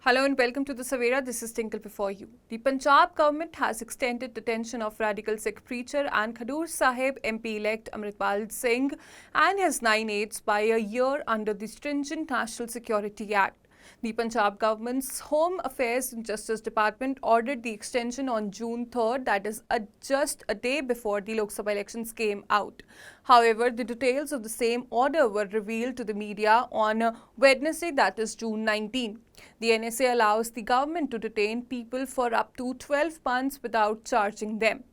Hello and welcome to the Savera. This is Tinkle before you. The Punjab government has extended detention of radical Sikh preacher and Khadur Sahib MP-elect Amritpal Singh and his 9 aides by a year under the stringent National Security Act. The Punjab government's Home Affairs and Justice Department ordered the extension on June 3rd, that is just a day before the Lok Sabha elections came out. However, the details of the same order were revealed to the media on Wednesday, that is June 19. The NSA allows the government to detain people for up to 12 months without charging them.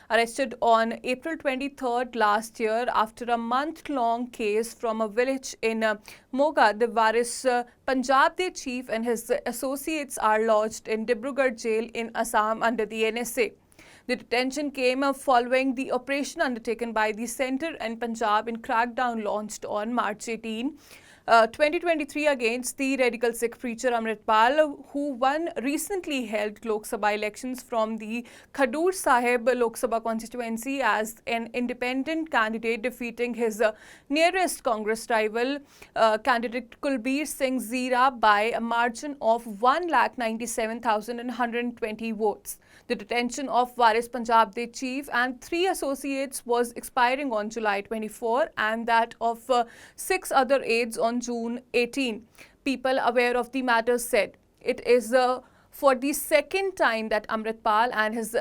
Arrested on April 23rd last year after a month-long case from a village in Moga, the Waris Punjab the chief and his associates are lodged in Dibrugarh jail in Assam under the NSA. The detention came following the operation undertaken by the Centre and Punjab in crackdown launched on March 18. 2023 against the radical Sikh preacher Amritpal, who won recently held Lok Sabha elections from the Khadur Sahib Lok Sabha constituency as an independent candidate, defeating his nearest Congress rival, candidate Kulbir Singh Zira, by a margin of 1,97,120 votes. The detention of Waris Punjab the chief and 3 associates was expiring on July 24 and that of 6 other aides on June 18. People aware of the matter said it is for the second time that Amritpal and his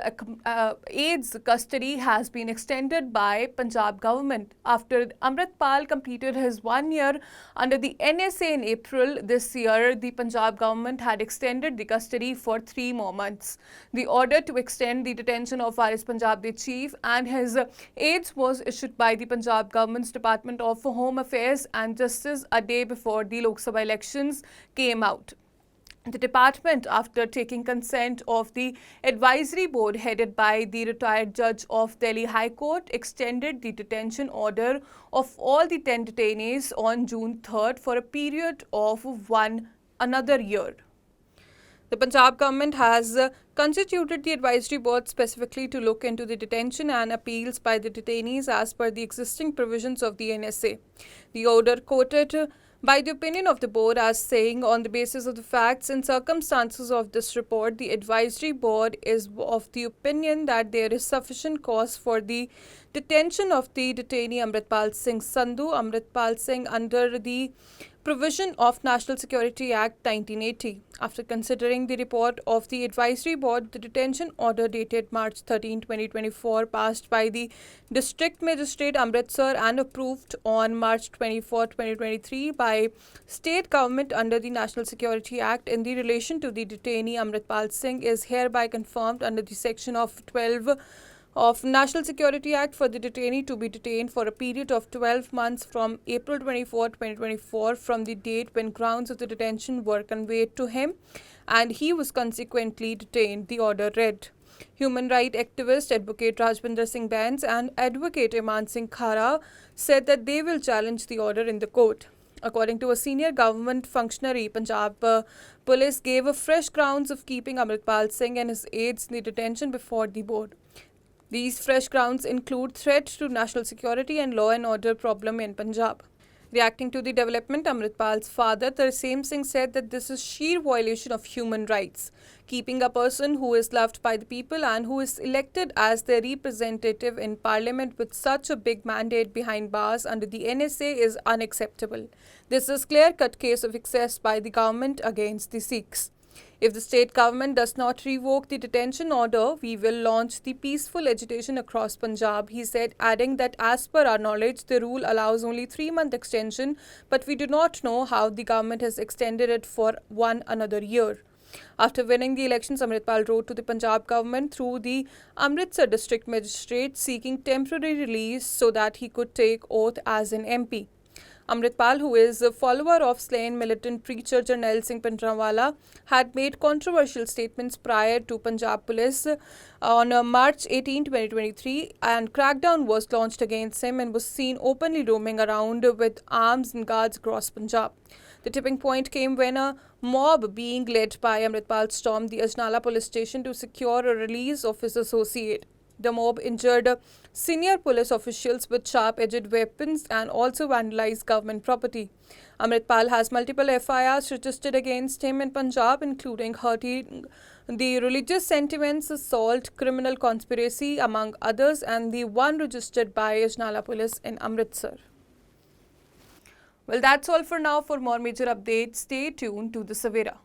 aides' custody has been extended by Punjab government. After Amritpal completed his 1 year under the NSA in April this year, the Punjab government had extended the custody for 3 more months. The order to extend the detention of Waris Punjab the chief and his aides was issued by the Punjab government's Department of Home Affairs and Justice a day before the Lok Sabha elections came out. The department, after taking consent of the advisory board headed by the retired judge of Delhi High Court, extended the detention order of all the 10 detainees on June 3rd for a period of another year. The Punjab government has constituted the advisory board specifically to look into the detention and appeals by the detainees as per the existing provisions of the NSA. The order quoted by the opinion of the board as saying, on the basis of the facts and circumstances of this report, the advisory board is of the opinion that there is sufficient cause for the detention of the detainee Amritpal Singh Sandhu, Amritpal Singh, under the provision of National Security Act 1980. After considering the report of the advisory board, the detention order dated March 13, 2024, passed by the District Magistrate Amritsar and approved on March 24, 2023 by State Government under the National Security Act in the relation to the detainee Amritpal Singh is hereby confirmed under the section of 12 of National Security Act for the detainee to be detained for a period of 12 months from April 24, 2024 from the date when grounds of the detention were conveyed to him and he was consequently detained, the order read. Human rights activist Advocate Rajbinder Singh Bains and Advocate Iman Singh Khara said that they will challenge the order in the court. According to a senior government functionary, Punjab police gave a fresh grounds of keeping Amritpal Singh and his aides in the detention before the board. These fresh grounds include threat to national security and law and order problem in Punjab. Reacting to the development, Amritpal's father, Tarseem Singh, said that this is sheer violation of human rights. Keeping a person who is loved by the people and who is elected as their representative in parliament with such a big mandate behind bars under the NSA is unacceptable. This is clear-cut case of excess by the government against the Sikhs. If the state government does not revoke the detention order, we will launch the peaceful agitation across Punjab, he said, adding that as per our knowledge, the rule allows only 3-month extension, but we do not know how the government has extended it for another year. After winning the elections, Amritpal wrote to the Punjab government through the Amritsar district magistrate seeking temporary release so that he could take oath as an MP. Amritpal, who is a follower of slain militant preacher Jarnail Singh Bhindranwala, had made controversial statements prior to Punjab police on March 18, 2023, and crackdown was launched against him and was seen openly roaming around with arms and guards across Punjab. The tipping point came when a mob being led by Amritpal stormed the Ajnala police station to secure a release of his associate. The mob injured senior police officials with sharp-edged weapons and also vandalized government property. Amritpal has multiple FIRs registered against him in Punjab, including hurting the religious sentiments, assault, criminal conspiracy, among others, and the one registered by Ajnala Police in Amritsar. Well, that's all for now. For more major updates, stay tuned to the Savera.